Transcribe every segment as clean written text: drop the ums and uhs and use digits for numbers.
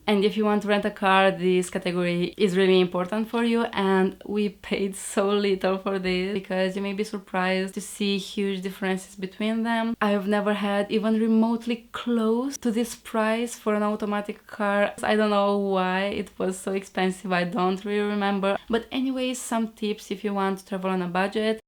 and if you want to rent a car, this category is really important for you, and we paid so little for this because you may be surprised to see huge differences between them. I have never had even remotely close to this price for an automatic car. I don't know why it was so expensive, I don't really remember. But anyways, some tips if you want to travel on a budget.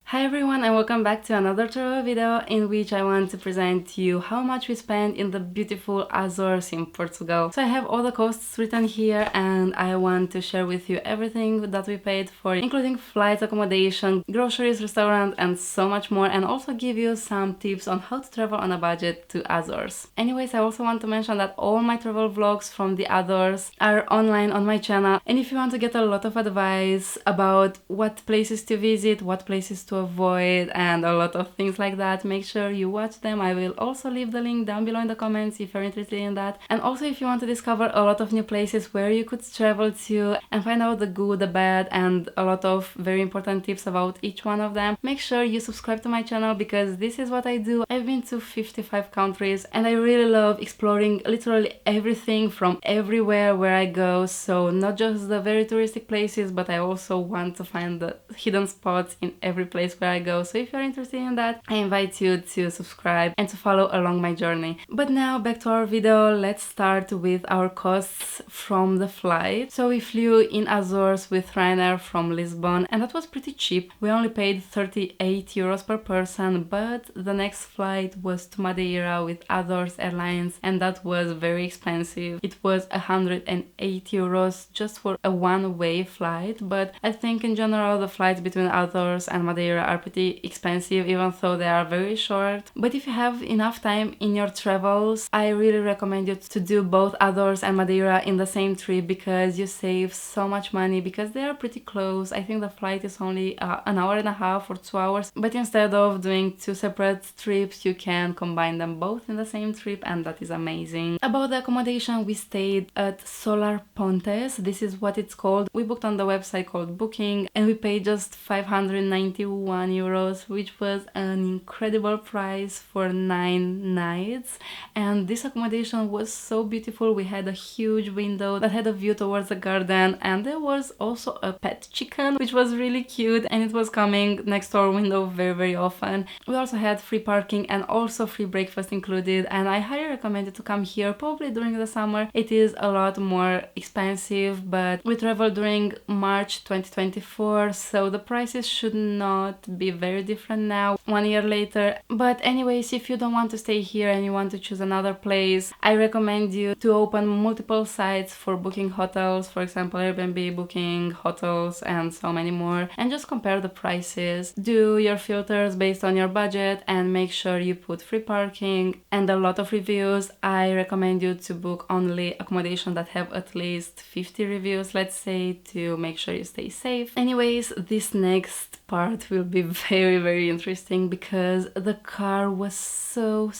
Hi everyone, and welcome back to another travel video in which I want to present to you how much we spent in the beautiful Azores in Portugal. So I have all the costs written here and I want to share with you everything that we paid for, including flights, accommodation, groceries, restaurant, and so much more, and also give you some tips on how to travel on a budget to Azores. Anyways, I also want to mention that all my travel vlogs from the Azores are online on my channel, and if you want to get a lot of advice about what places to visit, what places to avoid, and a lot of things like that, make sure you watch them. I will also leave the link down below in the comments if you're interested in that. And also if you want to discover a lot of new places where you could travel to and find out the good, the bad, and a lot of very important tips about each one of them, make sure you subscribe to my channel because this is what I do. I've been to 55 countries and I really love exploring literally everything from everywhere where I go, so not just the very touristic places, but I also want to find the hidden spots in every place where I go. So if you're interested in that, I invite you to subscribe and to follow along my journey. But now back to our video. Let's start with our costs from the flight. So we flew in Azores with Ryanair from Lisbon, and that was pretty cheap. We only paid 38 euros per person, but the next flight was to Madeira with Azores Airlines, and that was very expensive. It was 108 euros just for a one-way flight, but I think in general the flights between Azores and Madeira are pretty expensive, even though they are very short. But if you have enough time in your travels, I really recommend you to do both Azores and Madeira in the same trip because you save so much money because they are pretty close. I think the flight is only an hour and a half or 2 hours, but instead of doing two separate trips, you can combine them both in the same trip, and that is amazing. About the accommodation, we stayed at Solar Pontes. This is what it's called. We booked on the website called Booking, and we paid just 591 euros, which was an incredible price for 9 nights. And this accommodation was so beautiful. We had a huge window that had a view towards the garden, and there was also a pet chicken which was really cute, and it was coming next to our window very often. We also had free parking and also free breakfast included, and I highly recommend you to come here probably during the summer. It is a lot more expensive, but we traveled during March 2024, so the prices should not be very different now 1 year later. But anyways, if you don't want to stay here and you want to choose another place, I recommend you to open multiple sites for booking hotels, for example Airbnb, Booking, hotels, and so many more, and just compare the prices. Do your filters based on your budget and make sure you put free parking and a lot of reviews. I recommend you to book only accommodation that have at least 50 reviews, let's say, to make sure you stay safe. Anyways, this next part will be very interesting because the car was so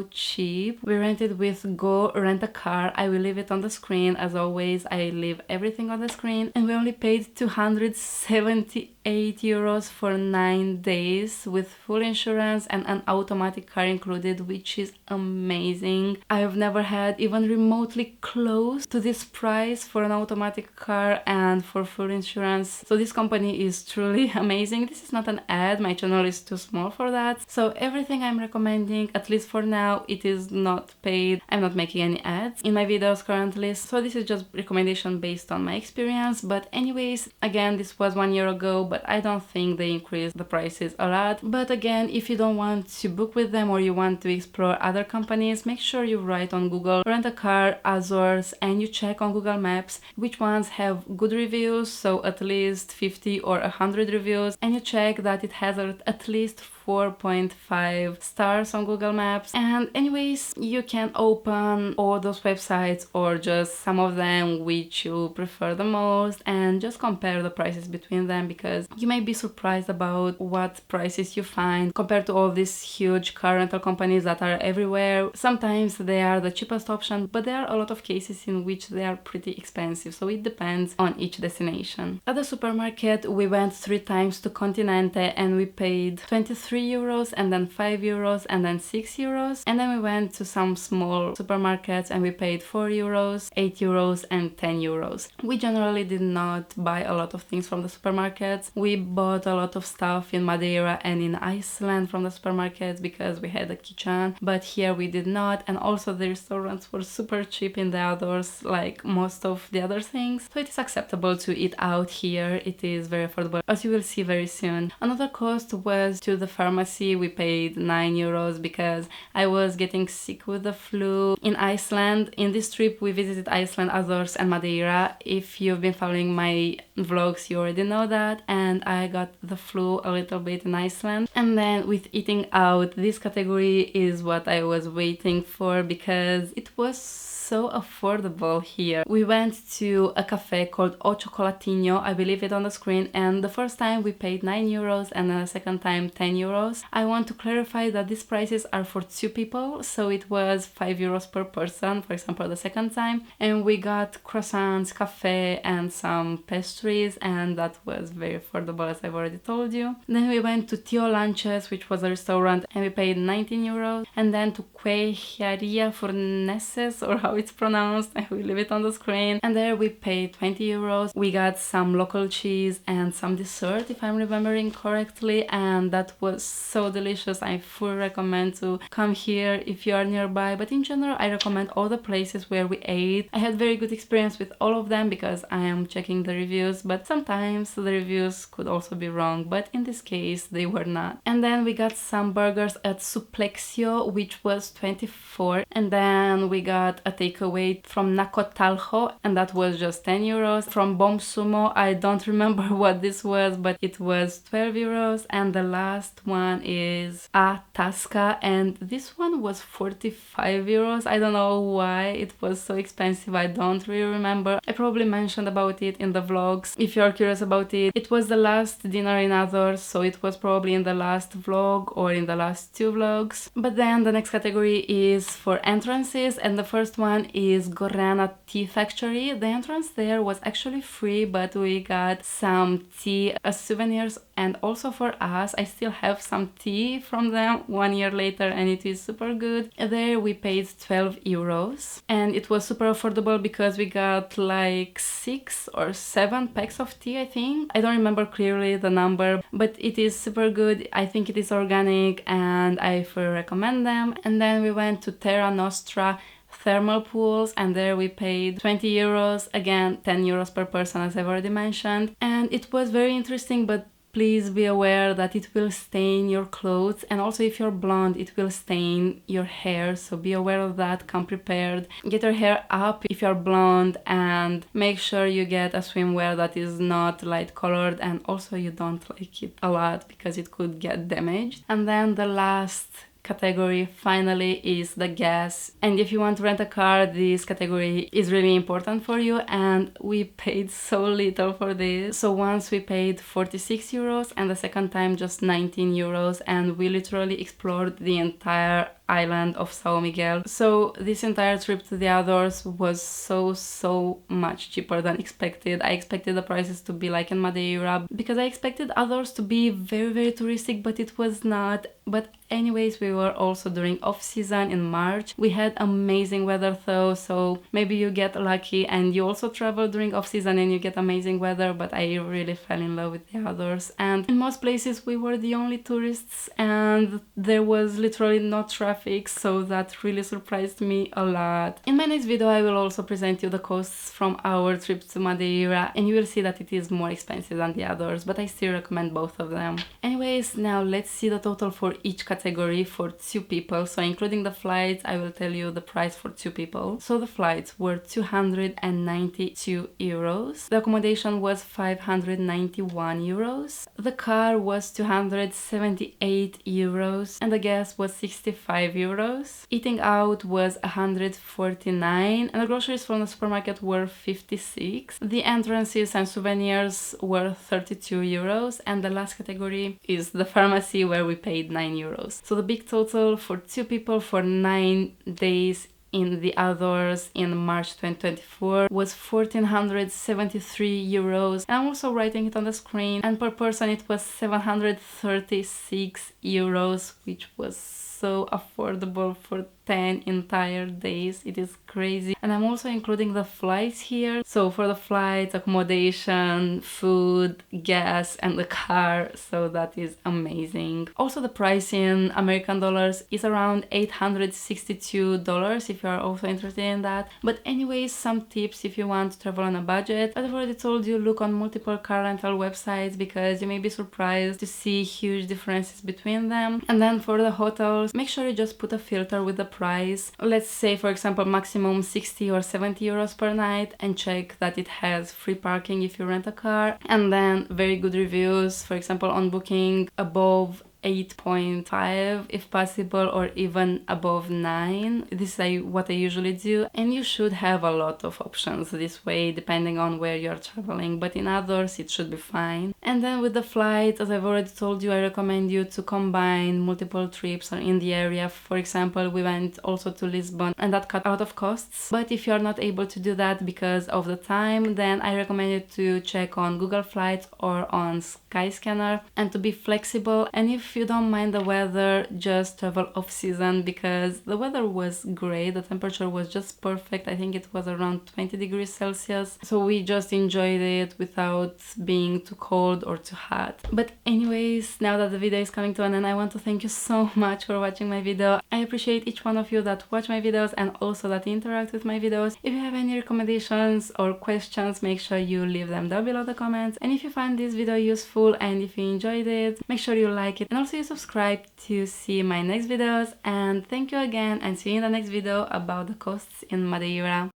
cheap. We rented with Go Rent a Car. I will leave it on the screen. As always, I leave everything on the screen, and we only paid 278 euros for 9 days with full insurance and an automatic car included, which is amazing. I have never had even remotely close to this price for an automatic car and for full insurance, so this company is truly amazing. This is not an ad, my channel is too small for that, so everything I'm recommending, at least for now, it is not paid. I'm not making any ads in my videos currently, so this is just recommendation based on my experience. But anyways, again, this was 1 year ago, but I don't think they increased the prices a lot. But again, if you don't want to book with them or you want to explore other companies, make sure you write on Google Rent a Car Azores and you check on Google Maps which ones have good reviews, so at least 50 or 100 reviews, and you check that it has at least 4.5 stars on Google Maps. And anyways, you can open all those websites or just some of them which you prefer the most and just compare the prices between them, because you may be surprised about what prices you find compared to all these huge car rental companies that are everywhere. Sometimes they are the cheapest option, but there are a lot of cases in which they are pretty expensive, so it depends on each destination. At the supermarket, we went 3 times to Continente and we paid 23 3 euros, and then 5 euros, and then 6 euros. And then we went to some small supermarkets and we paid 4 euros, 8 euros, and 10 euros. We generally did not buy a lot of things from the supermarkets. We bought a lot of stuff in Madeira and in Iceland from the supermarkets because we had a kitchen, but here we did not. And also the restaurants were super cheap in the Azores, like most of the other things. So it is acceptable to eat out here. It is very affordable, as you will see very soon. Another cost was to the pharmacy. We paid 9 euros because I was getting sick with the flu in Iceland. In this trip we visited Iceland, Azores and Madeira. If you've been following my vlogs, you already know that. And I got the flu a little bit in Iceland. And then with eating out, this category is what I was waiting for because it was so affordable here. We went to a cafe called O Chocolatinho, I believe it on the screen, and the first time we paid 9 euros and the second time 10 euros. I want to clarify that these prices are for 2 people, so it was 5 euros per person, for example, the second time. And we got croissants, cafe, and some pastries, and that was very affordable, as I've already told you. Then we went to Tio Lunches, which was a restaurant, and we paid 19 euros. And then to Queijaria Forneses, or how it's pronounced, I will leave it on the screen, and there we paid 20 euros. We got some local cheese and some dessert, if I'm remembering correctly, and that was so delicious. I fully recommend to come here if you are nearby, but in general I recommend all the places where we ate. I had very good experience with all of them because I am checking the reviews, but sometimes the reviews could also be wrong, but in this case they were not. And then we got some burgers at Suplexio, which was 24, and then we got a takeaway from Nacotalho, and that was just 10 euros. From Bom Sumo, I don't remember what this was, but it was 12 euros. And the last one is A Tasca, and this one was 45 euros. I don't know why it was so expensive, I don't really remember. I probably mentioned about it in the vlogs if you are curious about it. It was the last dinner in Azores, so it was probably in the last vlog or in the last 2 vlogs. But then the next category is for entrances, and the first one is Gorana Tea Factory. The entrance there was actually free, but we got some tea as souvenirs, and also for us. I still have some tea from them 1 year later, and it is super good. There we paid 12 euros, and it was super affordable because we got like 6 or 7 packs of tea, I think. I don't remember clearly the number, but it is super good. I think it is organic and I fully recommend them. And then we went to Terra Nostra thermal pools, and there we paid 20 euros, again 10 euros per person, as I've already mentioned. And it was very interesting, but please be aware that it will stain your clothes, and also if you're blonde it will stain your hair, so be aware of that. Come prepared, get your hair up if you're blonde, and make sure you get a swimwear that is not light colored, and also you don't like it a lot because it could get damaged. And then the last category finally is the gas, and if you want to rent a car, this category is really important for you, and we paid so little for this. So once we paid 46 euros and the second time just 19 euros, and we literally explored the entire island of São Miguel. So this entire trip to the Azores was so much cheaper than expected. I expected the prices to be like in Madeira because I expected Azores to be very touristic, but it was not. But anyways, we were also during off-season in March. We had amazing weather though, so maybe you get lucky and you also travel during off-season and you get amazing weather, but I really fell in love with the Azores. And in most places we were the only tourists and there was literally no traffic, so that really surprised me a lot. In my next video I will also present you the costs from our trip to Madeira, and you will see that it is more expensive than the Azores, but I still recommend both of them. Anyways, now let's see the total for each category for 2 people. So including the flights, I will tell you the price for 2 people. So the flights were 292 euros. The accommodation was 591 euros. The car was 278 euros. And the gas was 65 euros. Eating out was 149. And the groceries from the supermarket were 56. The entrances and souvenirs were 32 euros. And the last category is the pharmacy, where we paid 9 euros. So the big total for 2 people for 9 days in the Azores in March 2024 was 1,473 euros. And I'm also writing it on the screen, and per person it was 736 euros, which was so affordable for 10 entire days. It is crazy. And I'm also including the flights here. So for the flights, accommodation, food, gas, and the car. So that is amazing. Also the price in American dollars is around $862 if you are also interested in that. But anyways, some tips if you want to travel on a budget. As I've already told you, look on multiple car rental websites because you may be surprised to see huge differences between them. And then for the hotels, make sure you just put a filter with the price. Let's say for example maximum 60 or 70 euros per night, and check that it has free parking if you rent a car, and then very good reviews, for example on Booking above 8.5 if possible, or even above 9. This is what I usually do, and you should have a lot of options this way depending on where you're traveling, but in others it should be fine. And then with the flights, as I've already told you, I recommend you to combine multiple trips in the area. For example, we went also to Lisbon and that cut a lot of costs, but if you're not able to do that because of the time, then I recommend you to check on Google Flights or on Skyscanner and to be flexible. And if you don't mind the weather, just travel off season because the weather was great. The temperature was just perfect. I think it was around 20 degrees Celsius. So we just enjoyed it without being too cold or too hot. But anyways, now that the video is coming to an end, I want to thank you so much for watching my video. I appreciate each one of you that watch my videos and also that interact with my videos. If you have any recommendations or questions, make sure you leave them down below the comments. And if you find this video useful and if you enjoyed it, make sure you like it and also you subscribe to see my next videos. And thank you again, and see you in the next video about the costs in Madeira.